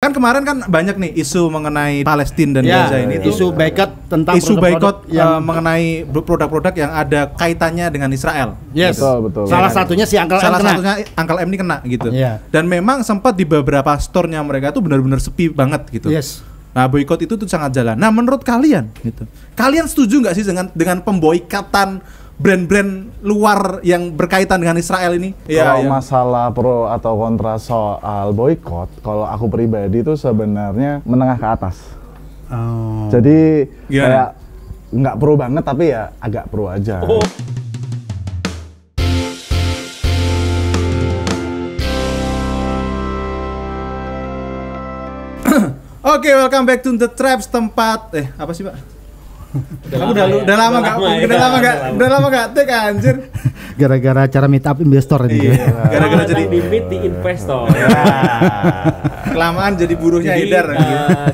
Kan kemarin kan banyak nih isu mengenai Palestina dan Gaza ini tuh. Isu boykot tentang Isu boykot yang mengenai produk-produk yang ada kaitannya dengan Israel. Yes. Betul. Salah satunya si Uncle M Salah kena. satunya Uncle M ini kena gitu. Iya. Dan memang sempat di beberapa store-nya mereka tuh benar-benar sepi banget gitu. Yes. Nah, boykot itu tuh sangat jalan. Nah, menurut kalian gitu. Kalian setuju nggak sih dengan pemboikatan brand-brand luar yang berkaitan dengan Israel ini? Kalau Iya. masalah pro atau kontra soal boykot, kalau aku pribadi itu sebenarnya menengah ke atas. Oh. Jadi Gimana? kayak nggak pro banget tapi ya agak pro aja. Oke, welcome back to The Traps, tempat apa sih, Pak? Udah lama enggak take anjir. Gara-gara acara meet up investor ini. Iya, gara-gara jadi di meet di investor. kelamaan jadi buruhnya Jadi Haidar.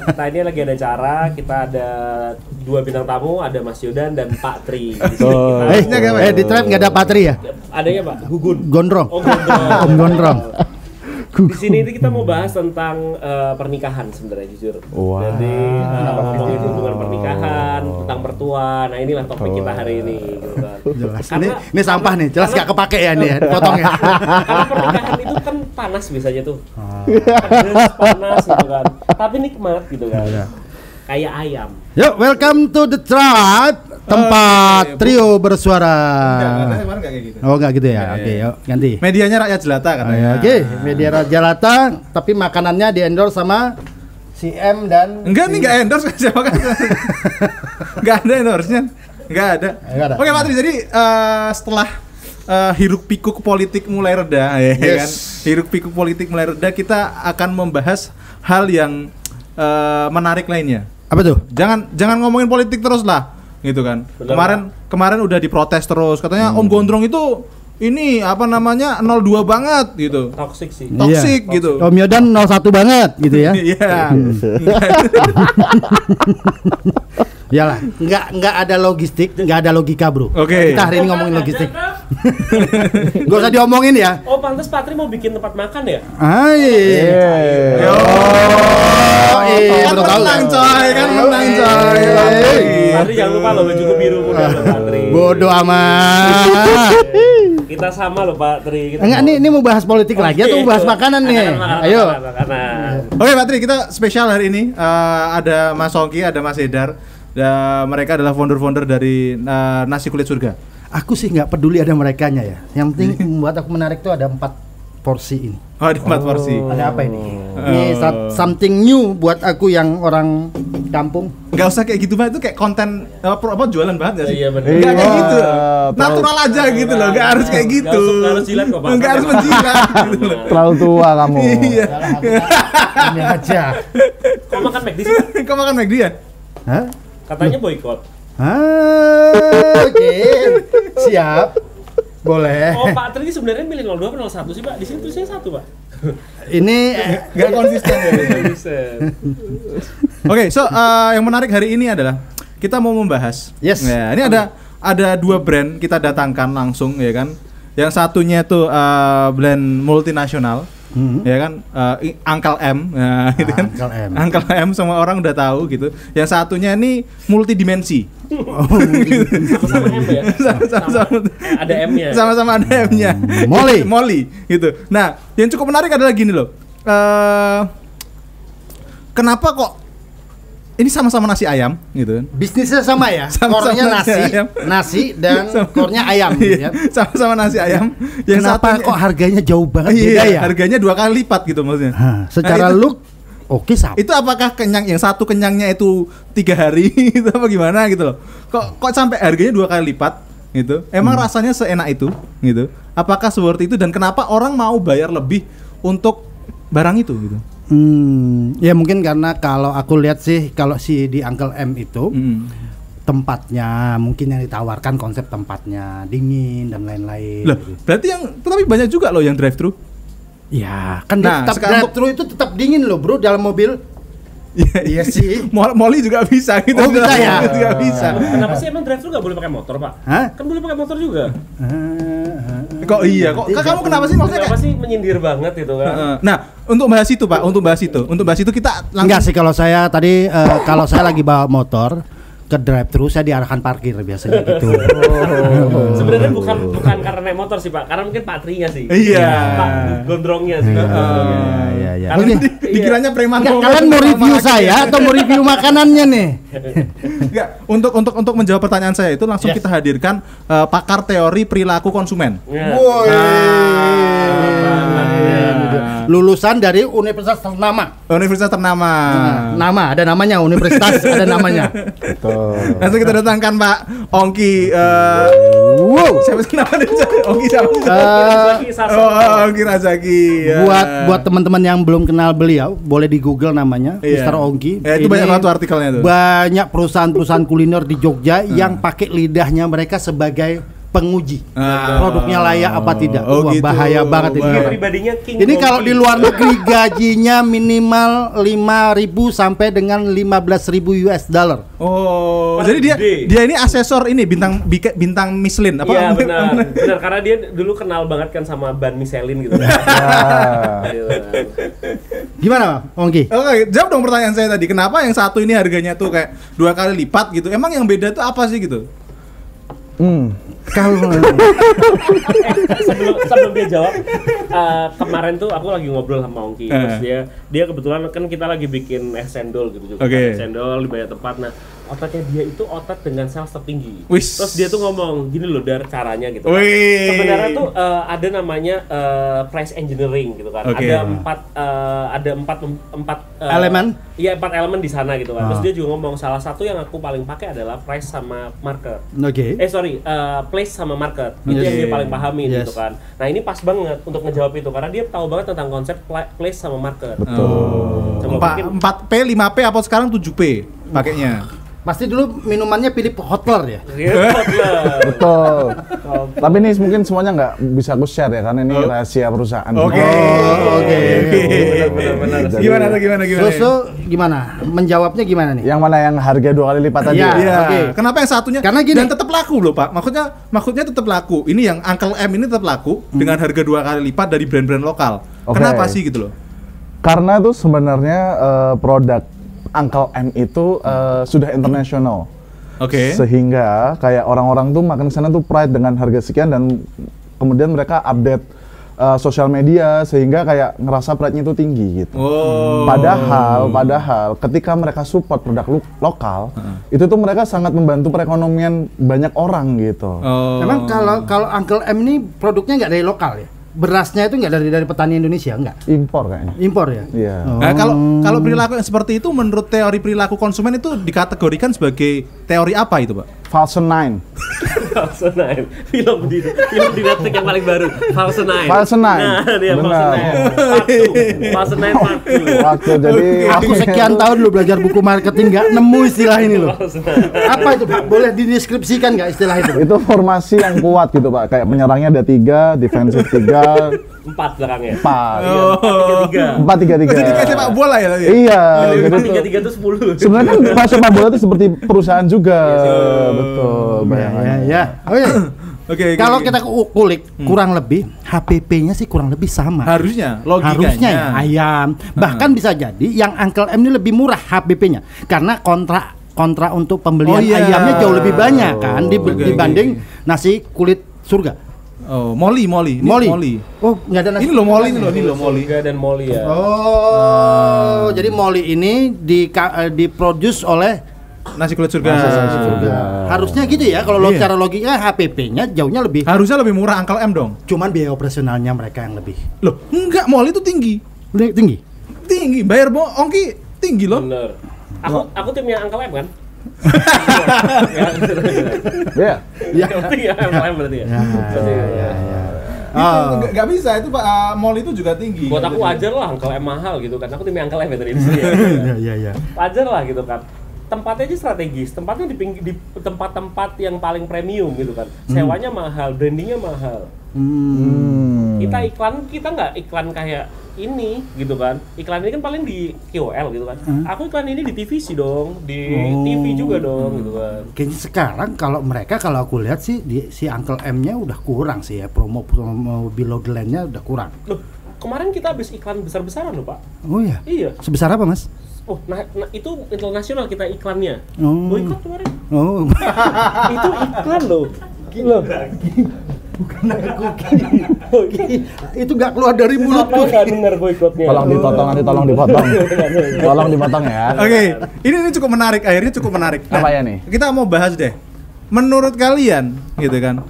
kita ini lagi ada acara, kita ada 2 bintang tamu, ada Mas Yodan dan Pak Tri. Di sini kita Di trap nggak ada Patri ya? adanya Pak Gugun. Gondrong. Oh, Gondrong. Om Gondrong. Di sini itu kita mau bahas tentang pernikahan sebenarnya jujur. Wah. Jadi ngomongin hubungan pernikahan, tentang mertua. Nah, inilah topik kita hari ini gitu kan. Jelas. Karena- Ini sampah nih, jelas nggak kepake ya nih, potongnya. Karena pernikahan itu kan panas biasanya tuh. Pedes, panas gitu kan. Tapi nikmat gitu kan. Kayak ayam. Yuk, welcome to The Trap, tempat trio bersuara. Kemarin enggak kayak gitu. Oh, nggak gitu ya? Iya, Oke, iya. yuk ganti. Medianya rakyat jelata katanya. Oke, media Raja Lata, tapi makanannya di endorse sama si M dan Enggak nih, enggak endorse siapa kan. Enggak ada endorse-nya. Enggak ada. Nggak ada. Oke, Pak Tri, jadi setelah hiruk pikuk politik mulai reda ya kan. Hiruk pikuk politik mulai reda, kita akan membahas hal yang menarik lainnya. apa tuh? Jangan ngomongin politik terus lah, gitu kan. Bener, Kemarin udah diprotes terus, katanya Om Gondrong itu ini apa namanya 02 banget gitu. Toxic sih. Toxic gitu. Om Yodan 01 banget gitu ya. Iya. Iyalah, nggak ada logistik, nggak ada logika, Bro. Oke. Kita hari ini ngomongin logistik. Gak usah diomongin ya. Oh, pantas Pak Tri mau bikin tempat makan ya? Yo. Kan baru tahu. menang coy, kan menang coy. Pak Tri jangan lupa loh baju biru muda loh Pak Tri. Bodoh amat. Kita sama loh Pak Tri. Enggak, ini mau bahas politik lagi atau mau bahas makanan nih? Ayo. Makanan. Oke, Pak Tri, kita spesial hari ini. Ada Mas Ongki, ada Mas Haidar. Mereka adalah founder-founder dari Nasi Kulit Surga. Aku sih nggak peduli ada merekanya ya. Yang penting membuat aku menarik tuh ada 4 porsi ini. Oh, ada 4 porsi. Ada apa ini? Ini something new buat aku yang orang kampung. Enggak usah kayak gitu, Pak. Itu kayak konten apa jualan banget enggak sih? Iya, bener. Enggak kayak gitu. terlalu- Natural aja gitu loh, enggak harus kayak gitu. Nggak harus jilat kok, Pak. Enggak harus menjilat gitu loh. Terlalu tua kamu. Iya. Ini aja. Kok makan McD sih? Pak? Kau makan McD ya? Hah? Katanya boykot. Oke. Siap. Boleh. Oh, Pak Tri ini sebenarnya milih 02 atau 01 sih, Pak? Di sini tulisnya 1, Pak. Ini Enggak konsisten ya. Oke, so yang menarik hari ini adalah kita mau membahas. Yes. Ya, ini ada 2 brand kita datangkan langsung ya kan. Yang satunya itu brand multinasional. Ya kan, Uncle M, nah, gitu kan. Uncle M. Uncle M semua orang udah tahu gitu. Yang satunya ini multidimensi. Sama-sama M ya? Sama-sama. Ada M-nya. Sama-sama ada M-nya. Molly. Molly gitu. Nah, yang cukup menarik adalah gini loh. Kenapa kok ini sama-sama nasi ayam gitu kan? bisnisnya sama ya. Sama-sama Core-nya nasi ayam. nasi dan core-nya ayam gitu ya. Sama-sama nasi ayam. Yang Kenapa satunya- kok harganya jauh banget Iya, beda ya? harganya 2 kali lipat gitu maksudnya. Hah, secara Nah, itu- look oke sama. Itu apakah yang satu kenyangnya itu 3 hari itu apa gimana gitu loh. Kok sampai harganya 2 kali lipat gitu. Emang rasanya seenak itu gitu. Apakah seperti itu dan kenapa orang mau bayar lebih untuk barang itu gitu. Ya mungkin karena kalau aku lihat sih kalau si di Uncle M itu tempatnya mungkin yang ditawarkan konsep tempatnya dingin dan lain-lain. Loh, gitu. berarti tapi banyak juga loh yang drive thru. Ya, kan Nah, tetap sekarang drive-thru itu tetap dingin loh, Bro, dalam mobil. Iya sih. Molly juga bisa gitu. Oh, bisa ya? Juga bisa. Kenapa sih emang drive-thru nggak boleh pakai motor, Pak? Hah? Kan boleh pakai motor juga. Kok iya? Kok kamu kenapa sih maksudnya Kenapa kayak sih menyindir banget gitu kan? Nah, untuk bahas itu Pak, untuk bahas itu kita langsung Enggak sih kalau saya tadi kalau saya lagi bawa motor ke drive thru saya diarahkan parkir biasanya gitu. Sebenarnya bukan karena naik motor sih Pak, karena mungkin Pak Trinya sih. Iya. Pak gondrongnya sih. Iya. Karena Oke. dikiranya preman. Kalian mau review saya atau mau review makanannya nih? Enggak, untuk menjawab pertanyaan saya itu langsung kita hadirkan pakar teori perilaku konsumen. Ya. Lulusan dari universitas ternama. Universitas ternama. Nama ada namanya, universitas ada namanya. Betul. Langsung kita datangkan Pak Ongki. Siapa sih namanya? Ongki siapa? Ongki Razaki. Ya. Buat teman-teman yang belum kenal beliau, boleh di Google namanya, Iya. Mr. Ongki. Itu banyak banget tuh artikelnya tuh. Banyak perusahaan-perusahaan kuliner di Jogja yang pakai lidahnya mereka sebagai penguji produknya layak apa tidak. Oh, Wah, gitu. bahaya banget ini. Dia pribadinya King Ini Ongki. kalau di luar negeri gajinya minimal 5.000 sampai dengan 15.000 US dollar. Oh, Per jadi day. dia ini asesor ini bintang Michelin apa? Iya benar, karena dia dulu kenal banget kan sama ban Michelin gitu. Ya. Gimana, Ongki? Oke, jawab dong pertanyaan saya tadi. Kenapa yang satu ini harganya tuh kayak 2 kali lipat gitu? Emang yang beda tuh apa sih gitu? Kalau sebelum dia jawab, kemarin tuh aku lagi ngobrol sama Ongki, terus dia kebetulan kan kita lagi bikin es cendol gitu juga. Oke. Es cendol di banyak tempat. Nah, ototnya dia itu otot dengan sales tertinggi. Wis. Terus dia tuh ngomong gini loh dari caranya gitu. Wih. Sebenarnya tuh ada namanya price engineering gitu kan. Oke. Ada empat Elemen? Iya, 4 elemen di sana gitu kan. Terus dia juga ngomong salah satu yang aku paling pakai adalah price sama market. Oke. Place sama market itu Yes. yang dia paling pahami Yes. gitu kan. Nah ini pas banget untuk ngejawab itu karena dia tahu banget tentang konsep place sama market. Betul. Coba mungkin 4P, 5P apa sekarang 7P pakainya? Pasti dulu minumannya Philip Hotler ya. repot lah. Betul. Tapi ini mungkin semuanya nggak bisa aku share ya karena ini rahasia perusahaan. Oke. Oke. Benar-benar. Gimana? So gimana? Menjawabnya gimana nih? Yang mana yang harga 2 kali lipat tadi? Iya. Iya. Oke. Kenapa yang satunya? Karena gini. Dan tetap laku loh Pak. Maksudnya tetap laku. Ini yang Uncle M ini tetap laku dengan harga 2 kali lipat dari brand-brand lokal. Oke. Kenapa sih gitu loh? Karena tuh sebenarnya produk Uncle M itu sudah internasional. Oke. Sehingga kayak orang-orang tuh makan ke sana tuh pride dengan harga sekian dan kemudian mereka update sosial media sehingga kayak ngerasa pride-nya itu tinggi gitu. Oh. Padahal ketika mereka support produk lokal, itu tuh mereka sangat membantu perekonomian banyak orang gitu. Oh. Emang kalau Uncle M ini produknya nggak dari lokal ya? Berasnya itu nggak dari petani Indonesia, nggak? Impor kayaknya. Impor ya? Iya. Oh. Nah, kalau perilaku yang seperti itu menurut teori perilaku konsumen itu dikategorikan sebagai teori apa itu, Pak? False 9. False Nine. Film di Netflix yang paling baru. False Nine. False Nine. Nah, dia False Benar. Nine. Part 2. False Nine Part 2. Waktu jadi Aku sekian tahun lu belajar buku marketing nggak nemu istilah ini loh. False Nine. Apa itu Pak? Boleh dideskripsikan nggak istilah itu? itu formasi yang kuat gitu Pak. Kayak penyerangnya ada 3, defensif 3, 4 belakangnya. 4. Oh. 4-3-3. 4-3-3. Jadi kayak sepak bola ya tapi? Iya, jadi tuh 4-3-3 itu 10. sebenarnya kan sepak bola itu seperti perusahaan juga. Betul, Ya, bayangannya. ya. Oke. Oke. Kalau kita kulik kurang lebih HPP-nya sih kurang lebih sama. harusnya logikanya. Harusnya ya, ayam. Bahkan bisa jadi yang Uncle M ini lebih murah HPP-nya karena kontrak untuk pembelian Oh, iya. ayamnya jauh lebih banyak kan Oke, dibanding nasi kulit surga. Oh, Molly. Ini Molly. Oh, nggak ada nasi. Ini loh Molly, ini loh Molly. Surga dan Molly ya. Oh, jadi Molly ini diproduce oleh Nasi kulit surga. Nasi surga. harusnya gitu ya kalau Iya. secara logika HPP-nya jauhnya lebih. Harusnya lebih murah Uncle M dong. Cuman biaya operasionalnya mereka yang lebih Loh, enggak, Molly itu tinggi. tinggi. Tinggi, bayar Ongki tinggi loh. Bener. Aku timnya Uncle M kan? Iya. Ya, timnya Uncle M berarti ya. Berarti ya. Oh. Nggak bisa itu Pak, Molly itu juga tinggi. Buat aku wajar lah Uncle M mahal gitu kan. Aku timnya Uncle M ya tadi di sini. Iya. Wajar lah gitu kan. Tempatnya aja strategis, tempatnya di tempat-tempat yang paling premium gitu kan. Sewanya mahal, brandingnya mahal. Kita nggak iklan kayak ini gitu kan. Iklan ini kan paling di KOL gitu kan. Aku iklan ini di TVC dong, di TV juga dong gitu kan. Kayaknya sekarang kalau aku lihat sih si Uncle M-nya udah kurang sih ya, promo Below the Line-nya udah kurang. Loh, kemarin kita habis iklan besar-besaran loh Pak. Oh iya? Iya. Sebesar apa Mas? Oh, nah itu internasional kita iklannya. Boykot kemarin. Oh. Itu iklan loh. Gila. Bukan aku. Itu nggak keluar dari mulutku. Nggak dengar boykotnya. Tolong dipotong nanti, tolong dipotong. Tolong dipotong ya. Oke, ini cukup menarik, akhirnya cukup menarik. Apa ya nih? Kita mau bahas deh. Menurut kalian, gitu kan?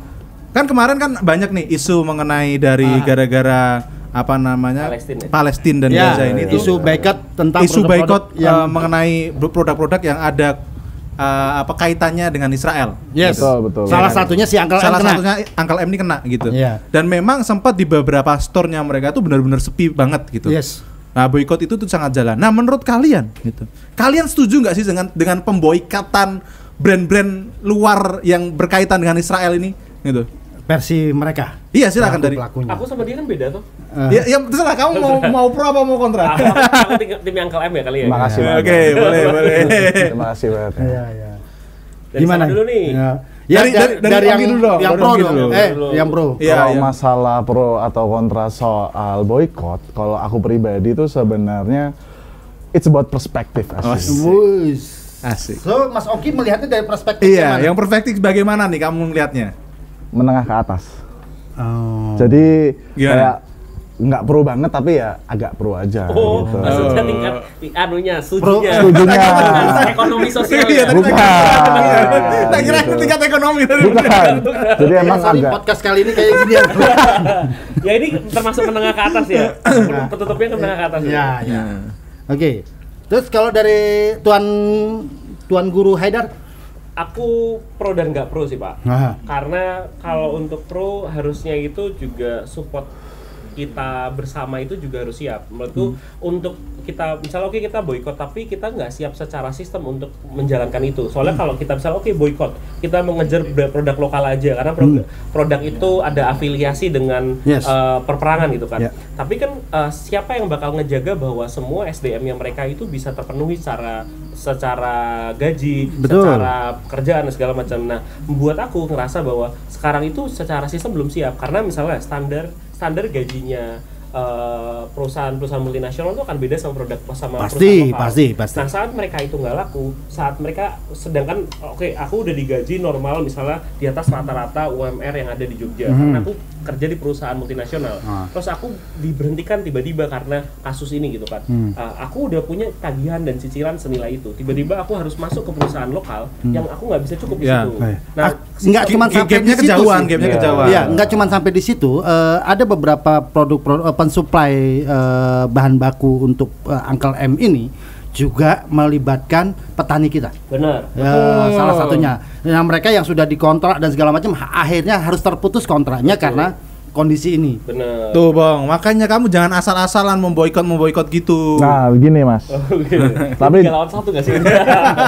Kan kemarin kan banyak nih isu mengenai dari gara-gara apa namanya Palestina dan Gaza ini tuh. Isu boykot tentang isu boykot yang mengenai produk-produk yang ada kaitannya dengan Israel. Yes. Betul. Salah satunya si Uncle M Salah kena. satunya Uncle M ini kena gitu. Iya. Dan memang sempat di beberapa store-nya mereka tuh benar-benar sepi banget gitu. Yes. Nah, boykot itu tuh sangat jalan. Nah, menurut kalian gitu. Kalian setuju nggak sih dengan pemboikatan brand-brand luar yang berkaitan dengan Israel ini gitu? Versi mereka. Iya, silakan dari. Pelakunya. Aku sama dia kan beda tuh. Ya terserah kamu mau pro apa mau kontra. Aku tim Uncle M ya kali ya. Makasih banget. Oke, boleh. Terima kasih banget. Iya. Dari Gimana sana dulu nih? Ya. Dari yang Oki dulu dong. yang Dari pro Oki dong. dulu. Yang pro. Iya, Kalau iya. masalah pro atau kontra soal boykot, kalau aku pribadi itu sebenarnya it's about perspective asli. Wush. Asik. So, Mas Oki melihatnya dari perspektif Iya, mana? yang perspektif bagaimana nih kamu ngelihatnya? Menengah ke atas. Oh. Jadi Gimana? kayak nggak pro banget tapi ya agak pro aja Oh, gitu. maksudnya tingkat anunya, setujunya. Setujunya. Ekonomi Iya, sosialnya. tadi Bukan. tak kira Gitu. tingkat ekonomi tadi. Bukan. Jadi emang Sorry, agak podcast kali ini kayak gini ya. Ya ini termasuk menengah ke atas ya. Petutupnya ke menengah ke atas. Ya. Oke. Terus kalau dari Tuan Guru Haidar? Aku pro dan nggak pro sih Pak. Nah. Karena kalau untuk pro harusnya itu juga support kita bersama itu juga harus siap. Menurutku untuk kita misalnya oke kita boykot tapi kita nggak siap secara sistem untuk menjalankan itu. Soalnya kalau kita misalnya oke boykot, kita mengejar produk lokal aja karena produk itu ada afiliasi dengan perperangan gitu kan. Yeah. Tapi kan siapa yang bakal ngejaga bahwa semua SDM yang mereka itu bisa terpenuhi secara gaji, Betul. secara pekerjaan dan segala macam. Nah, membuat aku ngerasa bahwa sekarang itu secara sistem belum siap karena misalnya standar gajinya perusahaan multinasional itu akan beda sama produk sama perusahaan lokal. Pasti. Nah, saat mereka itu nggak laku, saat mereka sedangkan aku udah digaji normal misalnya di atas rata-rata UMR yang ada di Jogja karena aku kerja di perusahaan multinasional. Terus aku diberhentikan tiba-tiba karena kasus ini gitu kan. Aku udah punya tagihan dan cicilan senilai itu. Tiba-tiba aku harus masuk ke perusahaan lokal yang aku nggak bisa cukup di Ya. situ. Nah, nggak cuma sampai di situ sih. Gapnya kejauhan. Iya, nggak cuma sampai di situ. Ada beberapa produk pensuplai bahan baku untuk Uncle M ini juga melibatkan petani kita. benar. Salah satunya. Nah, mereka yang sudah dikontrak dan segala macam akhirnya harus terputus kontraknya karena kondisi ini. Benar. Tuh, Bang, makanya kamu jangan asal-asalan memboikot gitu. Nah, begini Mas. Tapi 3 lawan 1 nggak sih?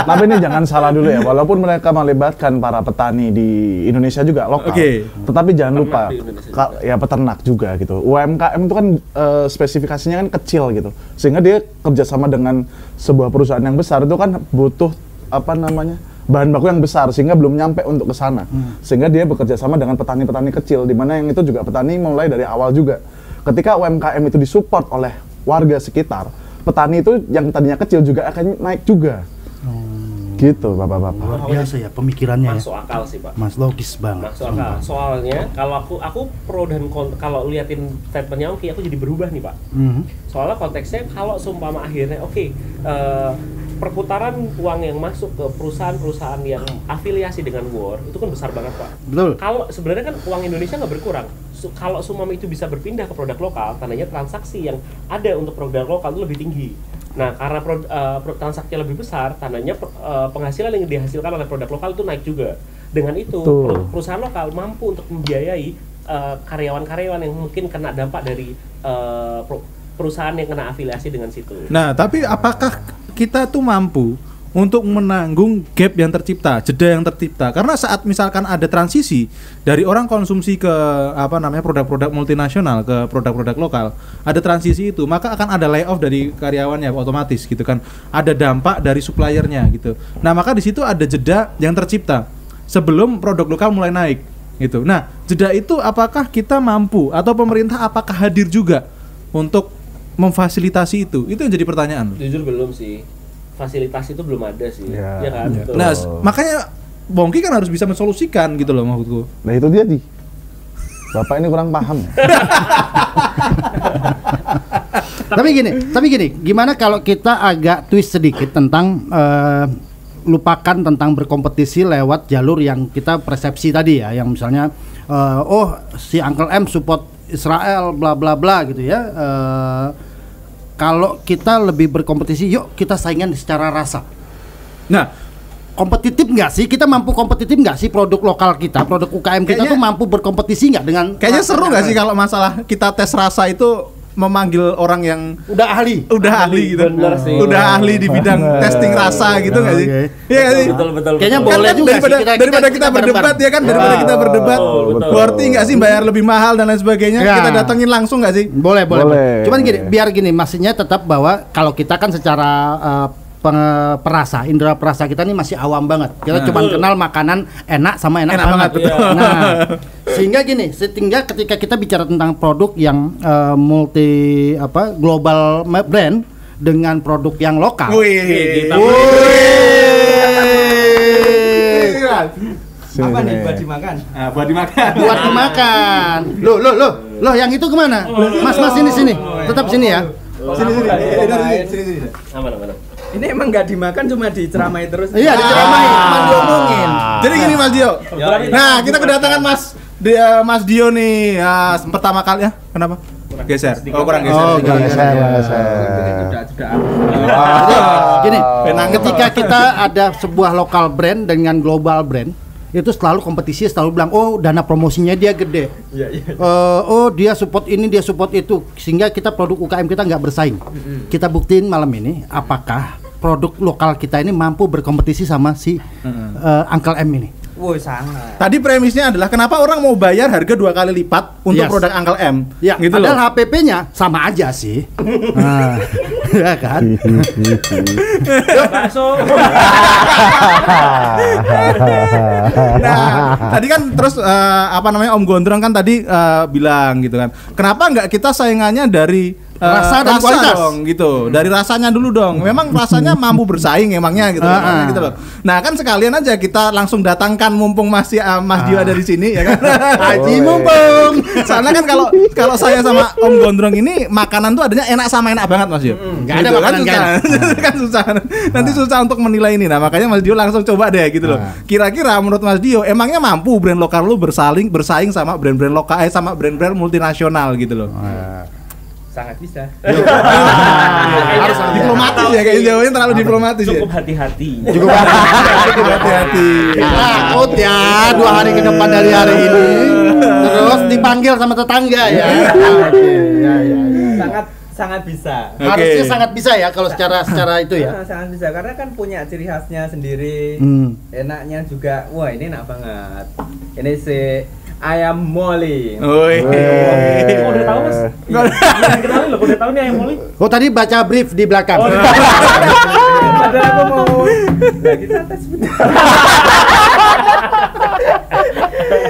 tapi ini jangan salah dulu ya. Walaupun mereka melibatkan para petani di Indonesia juga lokal. Oke. Tetapi jangan lupa di Indonesia ya peternak juga gitu. UMKM itu kan spesifikasinya kan kecil gitu. Sehingga dia kerjasama dengan sebuah perusahaan yang besar itu kan butuh bahan baku yang besar sehingga belum nyampe untuk ke sana. Sehingga dia bekerja sama dengan petani-petani kecil di mana yang itu juga petani mulai dari awal juga. Ketika UMKM itu disupport oleh warga sekitar, petani itu yang tadinya kecil juga akan naik juga. Gitu, Bapak-bapak. Luar biasa ya pemikirannya Masuk ya. akal sih Pak. Mas, logis banget. Masuk akal. Soalnya kalau aku pro dan kontra, kalau liatin statementnya Oki, aku jadi berubah nih Pak. Soalnya konteksnya kalau seumpama akhirnya perputaran uang yang masuk ke perusahaan-perusahaan yang afiliasi dengan war itu kan besar banget Pak. Betul. Kalau sebenarnya kan uang Indonesia nggak berkurang. Kalau seumpama itu bisa berpindah ke produk lokal, tandanya transaksi yang ada untuk produk lokal itu lebih tinggi. Nah, karena transaksi lebih besar, tandanya penghasilan yang dihasilkan oleh produk lokal itu naik juga. Dengan itu, perusahaan lokal mampu untuk membiayai karyawan-karyawan yang mungkin kena dampak dari perusahaan yang kena afiliasi dengan situ. Nah, tapi apakah kita tuh mampu untuk menanggung gap yang tercipta, jeda yang tercipta. Karena saat misalkan ada transisi dari orang konsumsi ke produk-produk multinasional ke produk-produk lokal, ada transisi itu, maka akan ada layoff dari karyawannya otomatis gitu kan. Ada dampak dari suppliernya gitu. Nah, maka di situ ada jeda yang tercipta sebelum produk lokal mulai naik gitu. Nah, jeda itu apakah kita mampu atau pemerintah apakah hadir juga untuk memfasilitasi itu? Itu yang jadi pertanyaan. Jujur belum sih. Fasilitas itu belum ada sih, ya kan? Ya. Betul. Nah, makanya Bongki kan harus bisa mensolusikan gitu loh maksudku. Nah itu dia di. Bapak ini kurang paham. Tapi gini, gimana kalau kita agak twist sedikit tentang lupakan tentang berkompetisi lewat jalur yang kita persepsi tadi ya, yang misalnya si Uncle M support Israel bla bla bla gitu ya. Kalau kita lebih berkompetisi, yuk kita saingan secara rasa. Nah, kompetitif nggak sih? Kita mampu kompetitif nggak sih produk lokal kita, produk UKM kita tuh mampu berkompetisi nggak dengan? Kayaknya seru nggak sih kalau masalah kita tes rasa itu memanggil orang yang udah ahli gitu, bener sih. udah ahli di bidang testing rasa gitu nggak sih? Iya nggak sih? Betul. Kayaknya Kan boleh juga daripada, sih daripada kita berdebat ya kan, daripada kita berdebat, betul. worthy nggak sih bayar lebih mahal dan lain sebagainya? Ya. Kita datengin langsung nggak sih? Boleh. Cuman gini, biar gini, maksudnya tetap bahwa kalau kita kan secara perasa, indera perasa kita ini masih awam banget. Kita cuma kenal makanan enak sama enak banget. betul. Nah, sehingga ketika kita bicara tentang produk yang global brand dengan produk yang lokal. Apa nih buat dimakan? Buat dimakan. Buat dimakan. Loh, yang itu kemana? Mas sini. Tetap sini ya. Sini. Aman. Ini emang nggak dimakan, cuma diceramai terus. Iya, diceramain, cuma diomongin. Jadi gini Mas Dio. Nah, kita kedatangan Mas Dio nih. Pertama kali ya. Kenapa? Geser. Kurang geser. Gini, ketika kita ada sebuah lokal brand dengan global brand, itu selalu kompetisi, selalu bilang, oh dana promosinya dia gede, oh dia support ini, dia support itu, sehingga kita produk UKM kita nggak bersaing. Kita buktiin malam ini, apakah produk lokal kita ini mampu berkompetisi sama si Uncle M ini. Woi, sangat. Tadi premisnya adalah kenapa orang mau bayar harga 2 kali lipat untuk produk Uncle M? Ya, gitu padahal loh. HPP-nya sama aja sih. Nah, ya kan? Nah, tadi kan terus Om Gondrong kan tadi bilang gitu kan. Kenapa nggak kita saingannya dari rasa dan kualitas dong gitu. Dari rasanya dulu dong. Memang rasanya mampu bersaing emangnya gitu. Gitu loh. Nah, kan sekalian aja kita langsung datangkan mumpung Mas Dio ada di sini ya kan. Haji mumpung. Soalnya kan kalau saya sama Om Gondrong ini makanan tuh adanya enak sama enak banget Mas Dio. Nggak ada makanan kan susah. Nanti susah untuk menilai ini. Nah, makanya Mas Dio langsung coba deh gitu loh. Kira-kira menurut Mas Dio emangnya mampu brand lokal lu bersaing sama brand-brand lokal sama brand-brand multinasional gitu loh. Sangat bisa. Harus diplomatis ya, kayaknya jawabnya terlalu diplomatis ya. Cukup hati-hati. Cukup hati-hati. Takut ya 2 hari ke depan dari hari ini. Terus dipanggil sama tetangga ya. Sangat bisa. Harusnya sangat bisa ya kalau secara itu ya. Sangat bisa karena kan punya ciri khasnya sendiri. Enaknya juga. Wah, ini enak banget. Ini si ayam moli. Oi. Udah tahu Mas? Kenalin loh, udah tahu nih ayam moli. Oh, tadi baca brief di belakang. Padahal aku mau kita tes sebentar.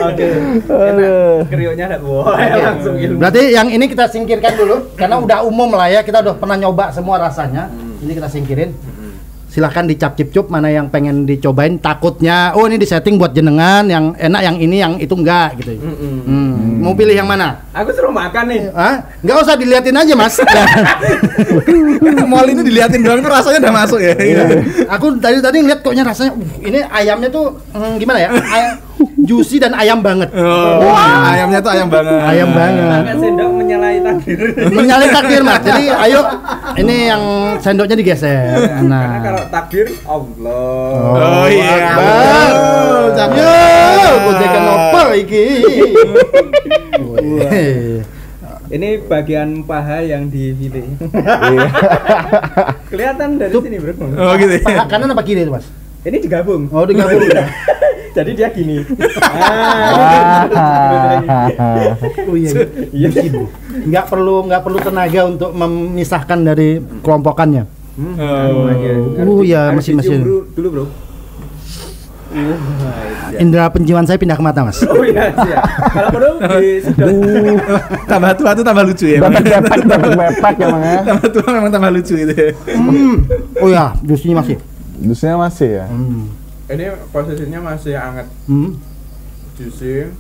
Oke. Kriuknya ada langsung ilmu. Berarti yang ini kita singkirkan dulu karena udah umum lah ya, kita udah pernah nyoba semua rasanya. Ini kita singkirin. Silahkan dicap cip mana yang pengen dicobain. Takutnya ini disetting buat jenengan yang enak, yang ini yang itu enggak gitu. Mau pilih yang mana? Aku suruh makan nih. Hah? Enggak usah diliatin aja Mas. Mall ini diliatin doang tuh rasanya udah masuk ya. Aku tadi ngeliat koknya rasanya ini ayamnya tuh gimana ya? Juicy dan ayam banget. Ayamnya tuh ayam banget. Ayam banget. Angkat sendok menyalahi takdir. Menyalahi takdir Mas. Jadi ayo ini yang sendoknya digeser. Karena kalau takdir Allah. Oh iya. Akbar. Yo, gojekan opo iki? Ini bagian paha yang dipilih. Kelihatan dari sini, Bro. Oh gitu ya. Paha kanan apa kiri itu, Mas? Ini digabung. Oh, digabung ya. Jadi dia gini. Oh iya. Iya. Nggak perlu tenaga untuk memisahkan dari kelompokannya. Oh ya Harus masih dicium dulu, Bro. indera penciuman saya pindah ke mata, Mas. Oh iya, siap. Kalau perlu disedot. Tambah tua tuh tambah lucu ya. Dapat bepek emang ya. Tambah tua memang tambah lucu gitu ya. Oh ya, jusnya masih. Jusnya masih ya. Ini posisinya masih hangat. Juicy.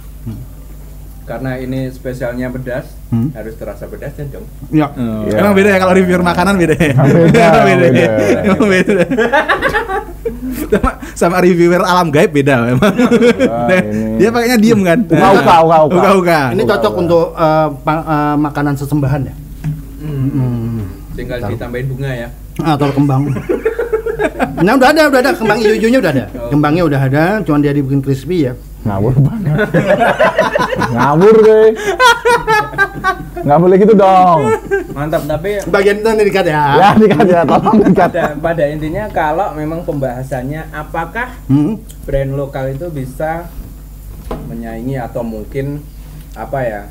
Karena ini spesialnya pedas, harus terasa pedasnya dong. Ya. Ya. Emang beda ya kalau review makanan beda ya. Beda. Emang beda. Sama reviewer alam gaib beda memang. Ini. Dia pakainya diem kan. Uka. Ini cocok untuk makanan sesembahan ya. Tinggal ditambahin bunga ya. Atau kembang. Nah udah ada kembang hijau-hijaunya udah ada. Kembangnya udah ada, cuman dia dibikin crispy ya. Ngawur banget. Ngawur deh. Nggak boleh gitu dong. Mantap, tapi Bagian itu nanti dikat ya. Ya dikat ya, tolong dikat. pada intinya kalau memang pembahasannya apakah brand lokal itu bisa menyaingi atau mungkin apa ya,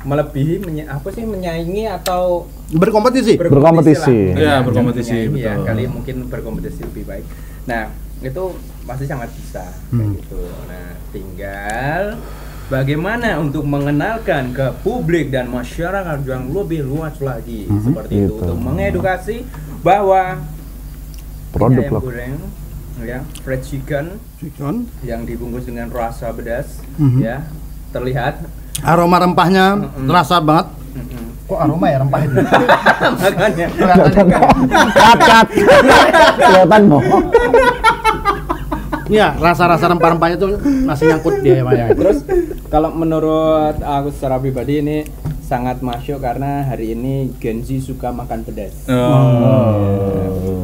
melebihi menyaingi atau Berkompetisi. Berkompetisi. lah. Iya, Nah, berkompetisi, menyaingi ya, betul. kali mungkin berkompetisi lebih baik. Nah itu pasti sangat bisa kayak gitu. Nah tinggal bagaimana untuk mengenalkan ke publik dan masyarakat yang lebih luas lagi seperti itu, Gitu. untuk mengedukasi bahwa Produk ayam lo. goreng ya, fried chicken yang dibungkus dengan rasa pedas ya, terlihat Aroma rempahnya terasa banget. Kok aroma ya rempah itu? makanya Kat. Kelihatan dong. Iya, rasa-rasa rempah-rempahnya tuh masih nyangkut di ayam-ayam. terus kalau menurut aku secara pribadi ini sangat masuk karena hari ini Gen Z suka makan pedas.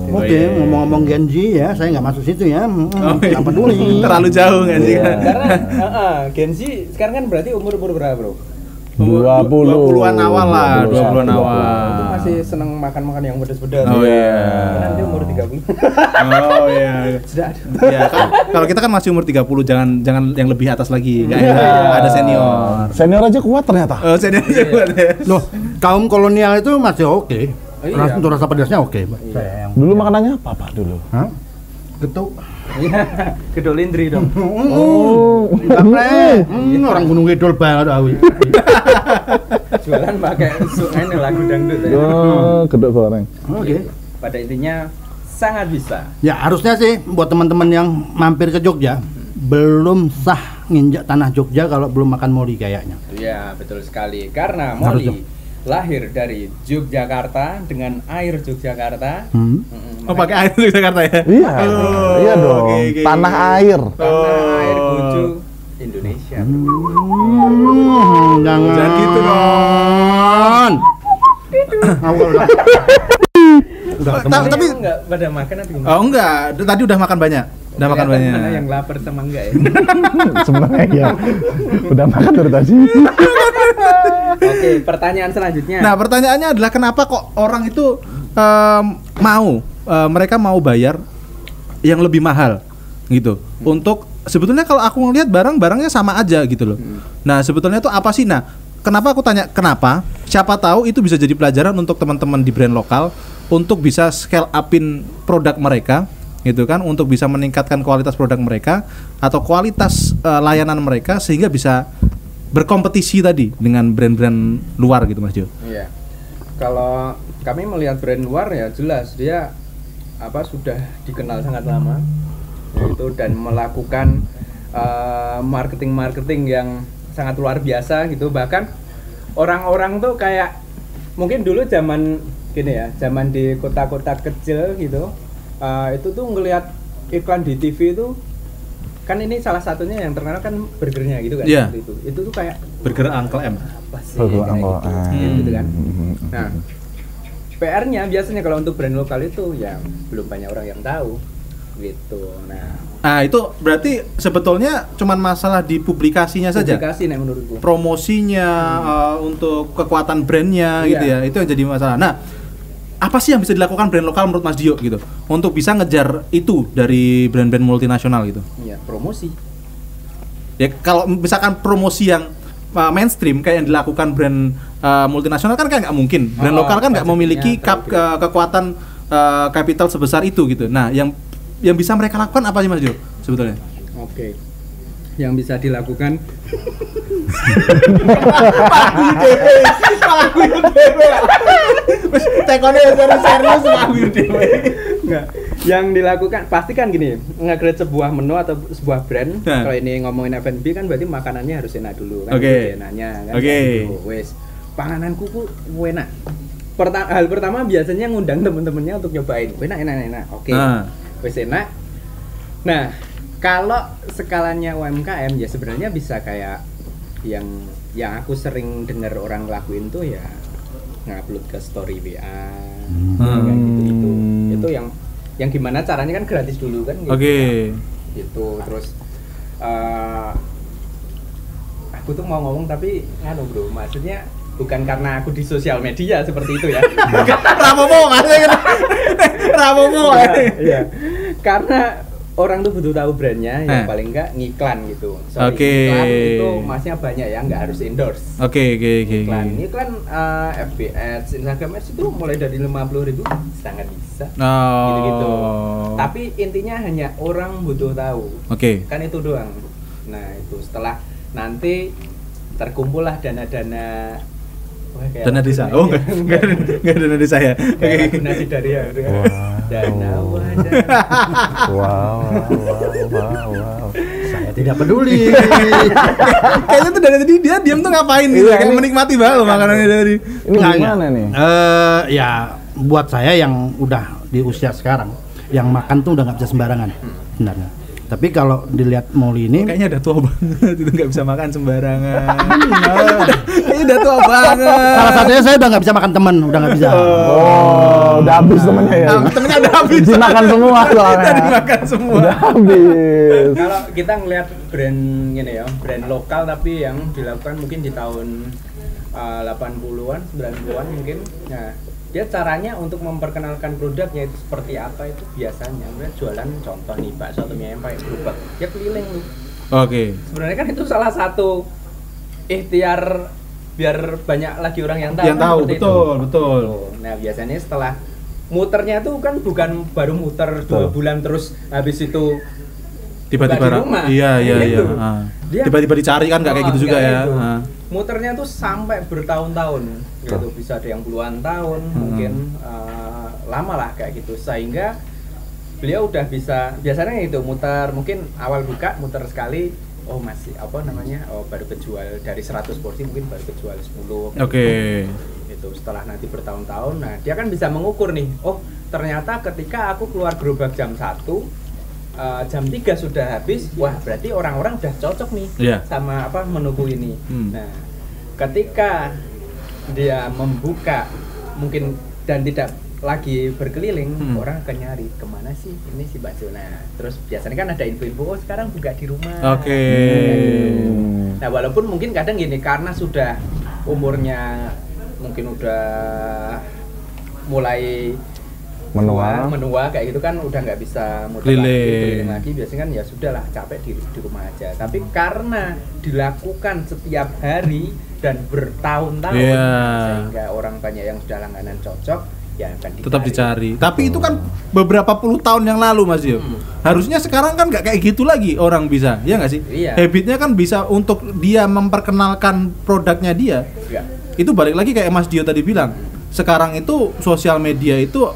Oke, ngomong-ngomong Gen Z ya, saya nggak masuk situ ya. Nggak peduli. Terlalu jauh nggak sih? Iya. Karena Gen Z sekarang kan berarti umur berapa, Bro? 20-an awal lah, 20-an Itu awal. masih seneng makan-makan yang pedas-pedas. Oh iya. Nanti umur 30. Oh iya. Sudah ada. Ya, kalau kita kan masih umur 30, jangan yang lebih atas lagi. Nggak ada senior. Senior aja kuat ternyata. Oh, senior aja buat ya. Loh, kaum kolonial itu masih oke. Oh, iya. Untuk rasa pedasnya oke. Dulu makanannya apa Pak dulu? Hah? Getuk. Kedok lindri dong. Orang Gunung Kidul banget awi. Jualan pakai sungai lagu dangdut ya. Oh, kedok goreng. Oke. Pada intinya sangat bisa. Ya harusnya sih buat teman-teman yang mampir ke Jogja belum sah nginjak tanah Jogja kalau belum makan mori kayaknya. Iya, betul sekali. Karena Harus Moli lahir dari Yogyakarta dengan air Yogyakarta. Oh, pakai air di Jakarta ya? Iya. Oh, Iya dong. oke. Tanah air. Tanah air Gojo Indonesia. Jangan gitu dong. Tapi enggak pada makan atau gimana? oh enggak, tadi udah makan banyak. Udah makan Kelihatan banyak. mana yang lapar sama enggak ya? Sebenarnya ya. Udah makan dari tadi. Oke, pertanyaan selanjutnya. Nah, pertanyaannya adalah kenapa kok orang itu mereka mau bayar yang lebih mahal gitu untuk sebetulnya kalau aku ngelihat barang-barangnya sama aja gitu loh. Nah, sebetulnya itu apa sih? Nah, kenapa aku tanya kenapa? Siapa tahu itu bisa jadi pelajaran untuk teman-teman di brand lokal untuk bisa scale upin produk mereka gitu kan, untuk bisa meningkatkan kualitas produk mereka atau kualitas layanan mereka sehingga bisa berkompetisi tadi dengan brand-brand luar gitu Mas Jo. Iya. Kalau kami melihat brand luar ya jelas dia sudah dikenal sangat lama yaitu dan melakukan marketing yang sangat luar biasa gitu, bahkan orang-orang tuh kayak mungkin dulu zaman gini ya, zaman di kota-kota kecil gitu itu tuh ngelihat iklan di TV itu kan ini salah satunya yang terkenal kan burgernya gitu kan. Iya. Itu tuh kayak Burger Uncle M. apa sih Burger kayak Uncle gitu kan. Nah, PR-nya biasanya kalau untuk brand lokal itu yang belum banyak orang yang tahu. gitu. Nah, itu berarti sebetulnya cuman masalah di publikasinya saja. Publikasi nih menurutku. Promosinya untuk kekuatan brandnya gitu ya. Itu yang jadi masalah. Nah, apa sih yang bisa dilakukan brand lokal menurut Mas Dio gitu untuk bisa ngejar itu dari brand-brand multinasional gitu? Iya, promosi. Ya kalau misalkan promosi yang mainstream kayak yang dilakukan brand multinasional kan nggak mungkin. Brand lokal kan nggak memiliki kekuatan kapital sebesar itu gitu. Nah, yang bisa mereka lakukan apa sih Mas Dio sebetulnya? Oke. Yang bisa dilakukan Enggak. Yang dilakukan pasti kan gini, nge-create sebuah menu atau sebuah brand. Kalau ini ngomongin F&B kan berarti makanannya harus enak dulu kan. Enaknya kan. Wes, pangananku ku enak. Hal pertama biasanya ngundang temen-temennya untuk nyobain. Enak. Oke. Wes enak. Nah, kalau skalanya UMKM ya sebenarnya bisa kayak yang aku sering dengar orang lakuin tuh ya ngupload ke story WA kayak gitu. Itu yang gimana caranya kan gratis dulu kan gitu. Gitu terus aku tuh mau ngomong tapi bro, maksudnya bukan karena aku di sosial media seperti itu ya. Ramomo. Iya. Karena orang tuh butuh tahu brandnya, yang paling enggak ngiklan gitu. Iklan itu masnya banyak ya, nggak harus endorse. Iklan FB Ads, Instagram Ads itu mulai dari 50.000 sangat bisa. Gitu-gitu. Tapi intinya hanya orang butuh tahu. Kan itu doang. Nah itu setelah nanti terkumpullah dana-dana. Dana desa. Oh enggak dana desa ya. Dana dari ya. Dana wadah. Wow. Saya tidak peduli. Kayaknya tuh dari tadi dia diam tuh ngapain gitu, kayak menikmati banget loh makanannya dari. Ini gimana nih? Ya buat saya yang udah di usia sekarang, yang makan tuh udah nggak bisa sembarangan sebenarnya. Tapi kalau dilihat Molly ini kayaknya udah tua banget, itu nggak bisa makan sembarangan. Kayaknya udah tua banget. Salah satunya saya udah nggak bisa makan teman, udah nggak bisa. Udah habis temennya ya. Temennya udah habis. Dimakan semua soalnya. Dimakan semua. Udah habis. Kalau kita ngelihat brand gini ya, brand lokal tapi yang dilakukan mungkin di tahun 80-an, 90-an mungkin. Nah, dia caranya untuk memperkenalkan produknya itu seperti apa itu biasanya jualan contoh nih bakso atau mie ayam pakai gerobak dia keliling nih. Sebenarnya kan itu salah satu ikhtiar biar banyak lagi orang yang tahu. Betul. Nah biasanya setelah muternya tuh kan bukan baru muter 2 bulan terus habis itu tiba-tiba iya. Tiba-tiba dicari kan nggak kayak gitu juga ya. Muternya tuh sampai bertahun-tahun gitu, bisa ada yang puluhan tahun mungkin lama lah kayak gitu, sehingga beliau udah bisa biasanya itu muter mungkin awal buka muter sekali masih baru kejual dari 100 porsi mungkin baru kejual 10 itu setelah nanti bertahun-tahun. Nah dia kan bisa mengukur nih, ternyata ketika aku keluar gerobak jam 1 jam 3 sudah habis, wah berarti orang-orang udah cocok nih sama menuku ini. Nah, ketika dia membuka mungkin dan tidak lagi berkeliling, orang akan nyari kemana sih ini si bakso. Nah, terus biasanya kan ada info-info sekarang buka di rumah. Nah, walaupun mungkin kadang gini karena sudah umurnya mungkin udah mulai menua kayak gitu kan udah nggak bisa muter keliling lagi, biasanya kan ya sudahlah capek di rumah aja. Tapi karena dilakukan setiap hari dan bertahun-tahun sehingga orang banyak yang sudah langganan cocok ya akan tetap dicari. Tapi itu kan beberapa puluh tahun yang lalu Mas Dio. Harusnya sekarang kan nggak kayak gitu lagi orang bisa, ya nggak sih? Habitnya kan bisa untuk dia memperkenalkan produknya dia. Itu balik lagi kayak Mas Dio tadi bilang. Sekarang itu sosial media itu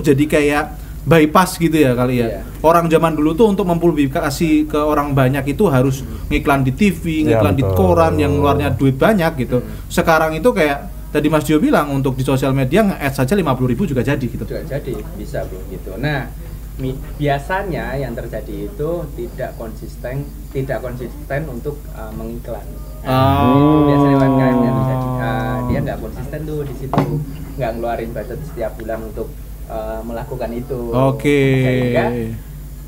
jadi kayak bypass gitu ya kali ya. Orang zaman dulu tuh untuk mempublikasi ke orang banyak itu harus ngiklan di TV, ngiklan di koran yang ngeluarnya duit banyak gitu. Sekarang itu kayak tadi Mas Dio bilang untuk di sosial media nge-add saja 50.000 juga jadi gitu. Juga jadi, bisa bro gitu. Nah, biasanya yang terjadi itu tidak konsisten untuk mengiklan. Biasanya UMKM yang terjadi, dia nggak konsisten tuh di situ, nggak ngeluarin budget setiap bulan untuk melakukan itu. Sehingga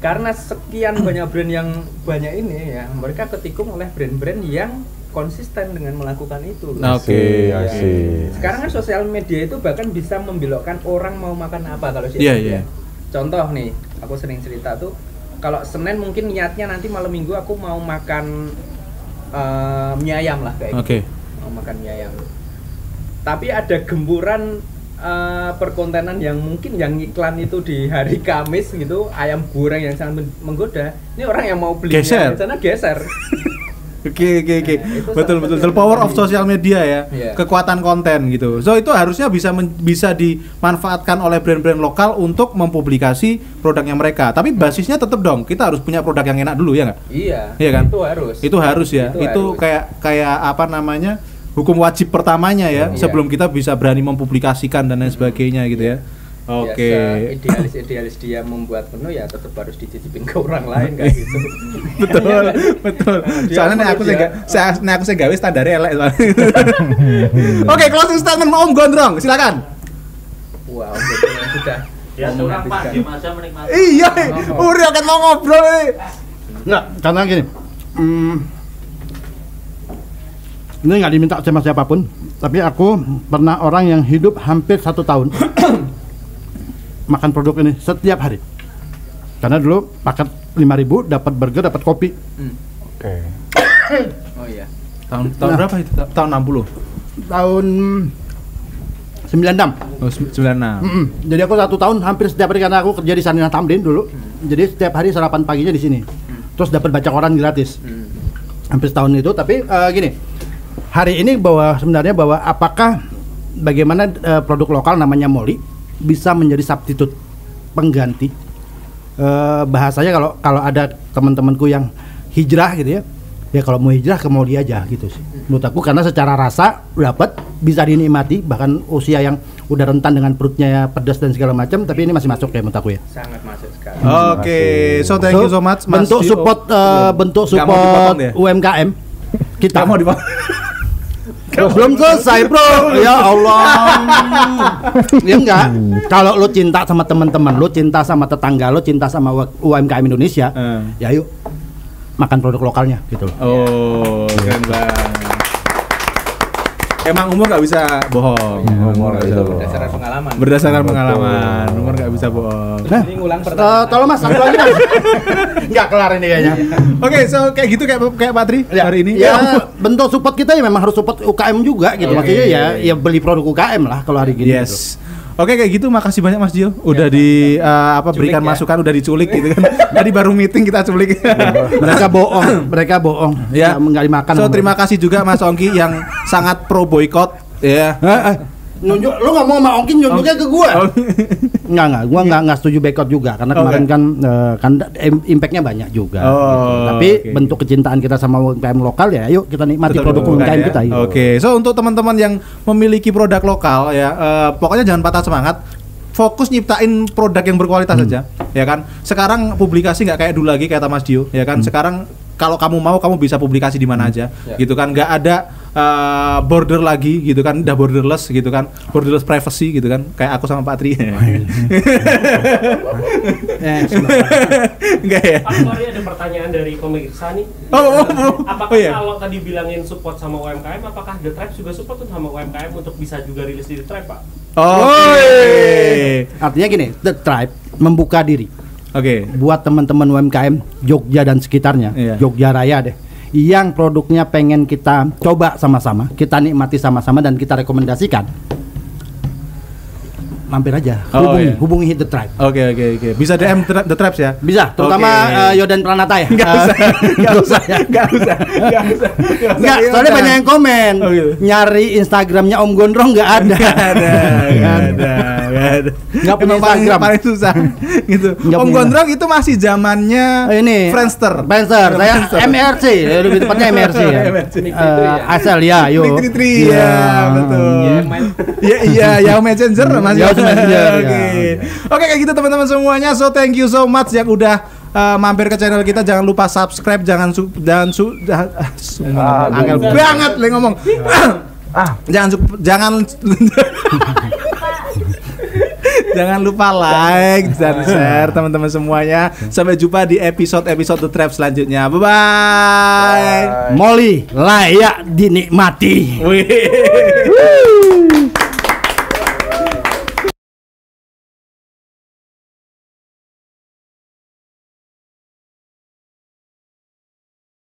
karena sekian banyak brand yang banyak ini ya, mereka ketikung oleh brand-brand yang konsisten dengan melakukan itu. Oke. Sekarang kan sosial media itu bahkan bisa membelokkan orang mau makan apa kalau sih. Iya. Contoh nih, aku sering cerita tuh, kalau Senin mungkin niatnya nanti malam Minggu aku mau makan mie ayam lah kayak gitu. Mau makan mie ayam. Tapi ada gempuran perkontenan yang mungkin yang iklan itu di hari Kamis gitu, ayam goreng yang sangat menggoda. Ini orang yang mau beli di sana geser. Oke. Betul. Power of social media ya. Kekuatan konten gitu. So itu harusnya bisa dimanfaatkan oleh brand-brand lokal untuk mempublikasi produknya mereka. Tapi basisnya tetap dong, kita harus punya produk yang enak dulu ya nggak? Iya kan? Itu harus ya. Itu kayak apa namanya? Hukum wajib pertamanya ya, sebelum kita bisa berani mempublikasikan dan lain sebagainya gitu ya. Oke. Idealis dia membuat menu ya tetap harus dicicipin ke orang lain kayak gitu. betul. Soalnya aku gawe standarnya elek soalnya. Oke, closing statement Om Gondrong, silakan. Wah, Om Gondrong sudah. Ya seorang Pak di masa menikmati. Iya, Uri akan mau ngobrol nih. Nggak, karena gini. Ini nggak diminta sama siapapun, tapi aku pernah orang yang hidup hampir 1 tahun makan produk ini setiap hari. Karena dulu paket 5.000 dapat burger, dapat kopi. Oke. Oh iya. Tahun berapa itu? Tahun 60. Tahun 96. Oh, 96. Jadi aku 1 tahun hampir setiap hari karena aku kerja di Sarinah Tamrin dulu. Jadi setiap hari sarapan paginya di sini. Terus dapat baca koran gratis. Hampir setahun itu, tapi gini. Hari ini sebenarnya apakah bagaimana produk lokal namanya Molly bisa menjadi substitute pengganti bahasanya kalau ada teman-temanku yang hijrah gitu ya kalau mau hijrah ke Molly aja gitu sih menurut aku, karena secara rasa dapat bisa dinikmati bahkan usia yang udah rentan dengan perutnya pedas dan segala macam, tapi ini masih masuk ya menurut aku ya. Sangat masuk sekali. Oke, so thank you so much Mas. Bentuk support UMKM kita mau dipotong. Belum selesai bro, ya Allah. Ya enggak, kalau lo cinta sama teman-teman, lo cinta sama tetangga, lo cinta sama UMKM Indonesia, ya yuk makan produk lokalnya gitu loh. Oh, keren banget. Emang umur nggak bisa bohong. Umur nggak bisa bohong. Berdasarkan pengalaman, umur nggak bisa bohong. Ini ngulang pertanyaan. Tolong Mas, satu lagi Mas. Nggak kelar ini kayaknya. Oke, so kayak gitu kayak Pak Tri hari ini. Ya, bentuk support kita ya memang harus support UKM juga gitu. Maksudnya ya beli produk UKM lah kalau hari gini. Yes. Oke, kayak gitu, makasih banyak Mas Dio udah berikan masukan, udah diculik gitu kan. Tadi baru meeting kita culik. Mereka bohong ya, nggak dimakan. So terima kasih juga Mas Ongki yang sangat pro boykot ya. Nunjuk, lu ngomong sama Ongki nunjuknya ke gua. Gua nggak setuju boykot juga karena kemarin kan impactnya banyak juga. Tapi bentuk kecintaan kita sama UMKM lokal ya, yuk kita nikmati produk UMKM kita. Oke, so untuk teman-teman yang memiliki produk lokal ya, pokoknya jangan patah semangat. Fokus nyiptain produk yang berkualitas saja, ya kan. Sekarang publikasi nggak kayak dulu lagi kata Mas Dio, ya kan. Sekarang kalau kamu mau, kamu bisa publikasi di mana aja, gitu kan. Nggak ada border lagi, gitu kan. Udah borderless, gitu kan. Borderless privacy, gitu kan. Kayak aku sama Pak Tri. Enggak ya. Pak Mari, ada pertanyaan dari pemirsa nih. Apakah kalau tadi bilangin support sama UMKM, apakah The Tribe juga support sama UMKM untuk bisa juga rilis di The Tribe, Pak? Artinya gini, The Tribe membuka diri. Buat teman-teman UMKM Jogja dan sekitarnya, Jogja Raya deh, yang produknya pengen kita coba sama-sama, kita nikmati sama-sama dan kita rekomendasikan, mampir aja, hubungi The Tribe. Oke. Bisa DM The Tribes ya? Bisa, terutama Yodan Pranata ya. Enggak usah. Enggak, soalnya banyak yang komen. Nyari Instagramnya Om Gondrong enggak ada. Enggak punya Instagram. Paling susah gitu. Om Gondrong itu masih zamannya ini Friendster. Saya MRC, lebih tepatnya MRC ya. Asal ya, yo. Iya, betul. Iya, Yahoo Messenger masih. Oke, kayak gitu teman-teman semuanya. So thank you so much yang udah mampir ke channel kita. Jangan lupa subscribe, jangan angel banget le ngomong. Jangan lupa like dan share teman-teman semuanya. Sampai jumpa di episode The Trap selanjutnya. Bye bye. Molly layak dinikmati. Wih.